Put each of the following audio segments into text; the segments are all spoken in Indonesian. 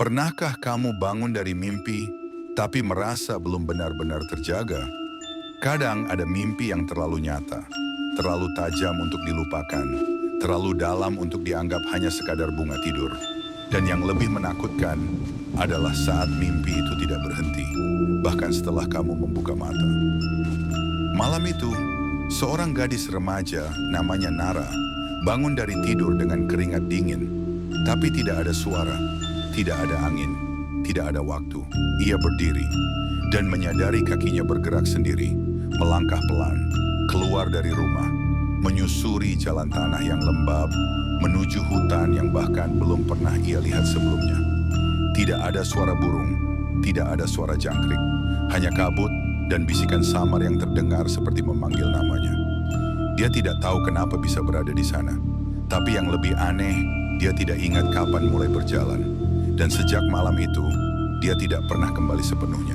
Pernahkah kamu bangun dari mimpi, tapi merasa belum benar-benar terjaga? Kadang ada mimpi yang terlalu nyata, terlalu tajam untuk dilupakan, terlalu dalam untuk dianggap hanya sekadar bunga tidur. Dan yang lebih menakutkan adalah saat mimpi itu tidak berhenti, bahkan setelah kamu membuka mata. Malam itu, seorang gadis remaja namanya Nara bangun dari tidur dengan keringat dingin, tapi tidak ada suara, tidak ada angin, tidak ada waktu. Ia berdiri dan menyadari kakinya bergerak sendiri, melangkah pelan, keluar dari rumah, menyusuri jalan tanah yang lembab, menuju hutan yang bahkan belum pernah ia lihat sebelumnya. Tidak ada suara burung, tidak ada suara jangkrik, hanya kabut dan bisikan samar yang terdengar seperti memanggil namanya. Dia tidak tahu kenapa bisa berada di sana, tapi yang lebih aneh, dia tidak ingat kapan mulai berjalan. Dan sejak malam itu, dia tidak pernah kembali sepenuhnya.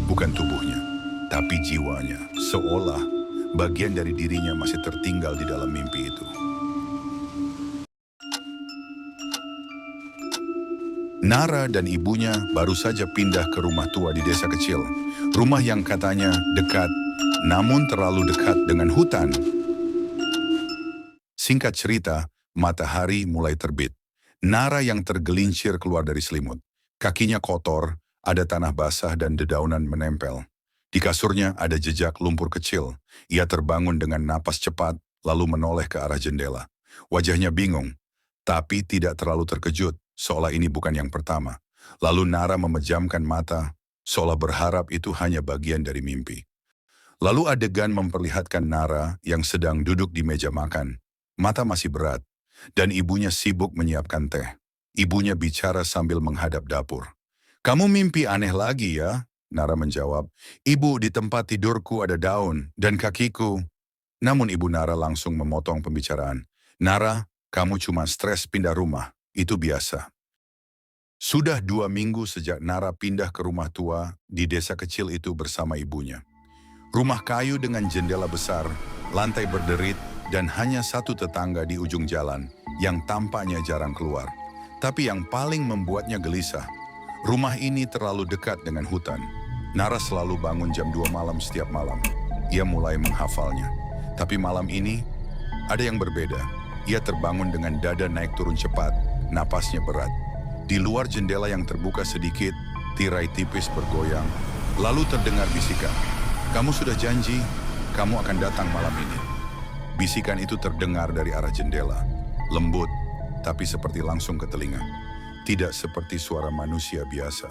Bukan tubuhnya, tapi jiwanya, seolah bagian dari dirinya masih tertinggal di dalam mimpi itu. Nara dan ibunya baru saja pindah ke rumah tua di desa kecil. Rumah yang katanya dekat, namun terlalu dekat dengan hutan. Singkat cerita, matahari mulai terbit. Nara yang tergelincir keluar dari selimut. Kakinya kotor, ada tanah basah dan dedaunan menempel. Di kasurnya ada jejak lumpur kecil. Ia terbangun dengan napas cepat, lalu menoleh ke arah jendela. Wajahnya bingung, tapi tidak terlalu terkejut, seolah ini bukan yang pertama. Lalu Nara memejamkan mata, seolah berharap itu hanya bagian dari mimpi. Lalu adegan memperlihatkan Nara yang sedang duduk di meja makan. Mata masih berat, dan ibunya sibuk menyiapkan teh. Ibunya bicara sambil menghadap dapur. "Kamu mimpi aneh lagi ya?" Nara menjawab. "Ibu, di tempat tidurku ada daun dan kakiku." Namun ibu Nara langsung memotong pembicaraan. "Nara, kamu cuma stres pindah rumah. Itu biasa." Sudah 2 minggu sejak Nara pindah ke rumah tua di desa kecil itu bersama ibunya. Rumah kayu dengan jendela besar, lantai berderit, dan hanya satu tetangga di ujung jalan yang tampaknya jarang keluar. Tapi yang paling membuatnya gelisah, rumah ini terlalu dekat dengan hutan. Nara selalu bangun jam 2 malam setiap malam. Ia mulai menghafalnya. Tapi malam ini, ada yang berbeda. Ia terbangun dengan dada naik turun cepat, napasnya berat. Di luar jendela yang terbuka sedikit, tirai tipis bergoyang. Lalu terdengar bisikan. "Kamu sudah janji, kamu akan datang malam ini." Bisikan itu terdengar dari arah jendela, lembut, tapi seperti langsung ke telinga. Tidak seperti suara manusia biasa.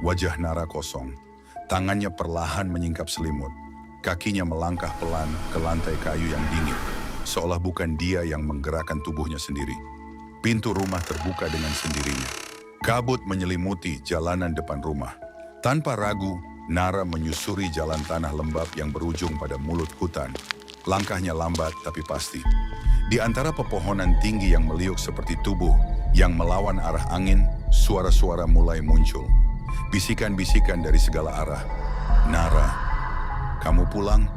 Wajah Nara kosong, tangannya perlahan menyingkap selimut. Kakinya melangkah pelan ke lantai kayu yang dingin, seolah bukan dia yang menggerakkan tubuhnya sendiri. Pintu rumah terbuka dengan sendirinya. Kabut menyelimuti jalanan depan rumah. Tanpa ragu, Nara menyusuri jalan tanah lembab yang berujung pada mulut hutan. Langkahnya lambat tapi pasti. Di antara pepohonan tinggi yang meliuk seperti tubuh yang melawan arah angin, suara-suara mulai muncul. Bisikan-bisikan dari segala arah. "Nara, kamu pulang?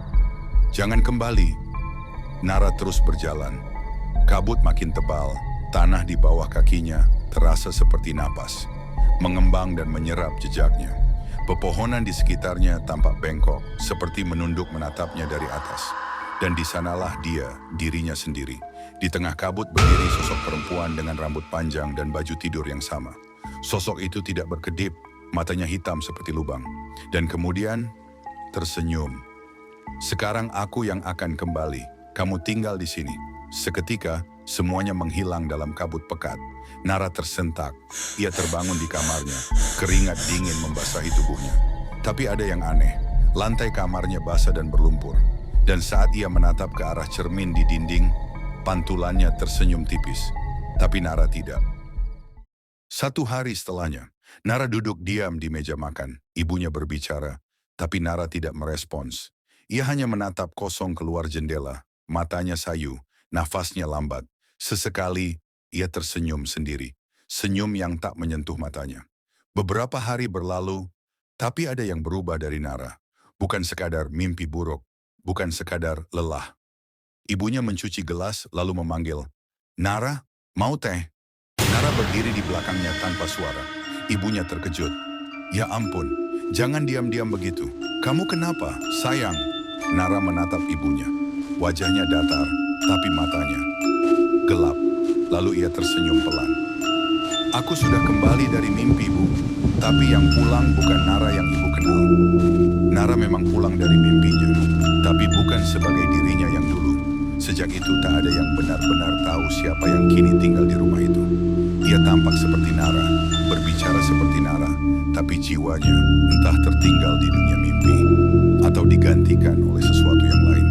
Jangan kembali." Nara terus berjalan. Kabut makin tebal, tanah di bawah kakinya terasa seperti napas, mengembang dan menyerap jejaknya. Pepohonan di sekitarnya tampak bengkok, seperti menunduk menatapnya dari atas. Dan di sanalah dia, dirinya sendiri. Di tengah kabut berdiri sosok perempuan dengan rambut panjang dan baju tidur yang sama. Sosok itu tidak berkedip, matanya hitam seperti lubang. Dan kemudian tersenyum. "Sekarang aku yang akan kembali, kamu tinggal di sini." Seketika, semuanya menghilang dalam kabut pekat. Nara tersentak, ia terbangun di kamarnya, keringat dingin membasahi tubuhnya. Tapi ada yang aneh, lantai kamarnya basah dan berlumpur. Dan saat ia menatap ke arah cermin di dinding, pantulannya tersenyum tipis. Tapi Nara tidak. 1 hari setelahnya, Nara duduk diam di meja makan. Ibunya berbicara, tapi Nara tidak merespons. Ia hanya menatap kosong keluar jendela, matanya sayu, nafasnya lambat. Sesekali, ia tersenyum sendiri. Senyum yang tak menyentuh matanya. Beberapa hari berlalu, tapi ada yang berubah dari Nara. Bukan sekadar mimpi buruk. Bukan sekadar lelah. Ibunya mencuci gelas lalu memanggil, "Nara, mau teh?" Nara berdiri di belakangnya tanpa suara. Ibunya terkejut. Ya ampun, jangan diam-diam begitu. Kamu kenapa, sayang? Nara menatap ibunya. Wajahnya datar, tapi matanya gelap. Lalu ia tersenyum pelan. Aku sudah kembali dari mimpi, Bu. Tapi yang pulang bukan Nara yang ibu kenal. Nara memang pulang dari mimpinya, tapi bukan sebagai dirinya yang dulu. Sejak itu tak ada yang benar-benar tahu siapa yang kini tinggal di rumah itu. Ia tampak seperti Nara, berbicara seperti Nara, tapi jiwanya entah tertinggal di dunia mimpi atau digantikan oleh sesuatu yang lain.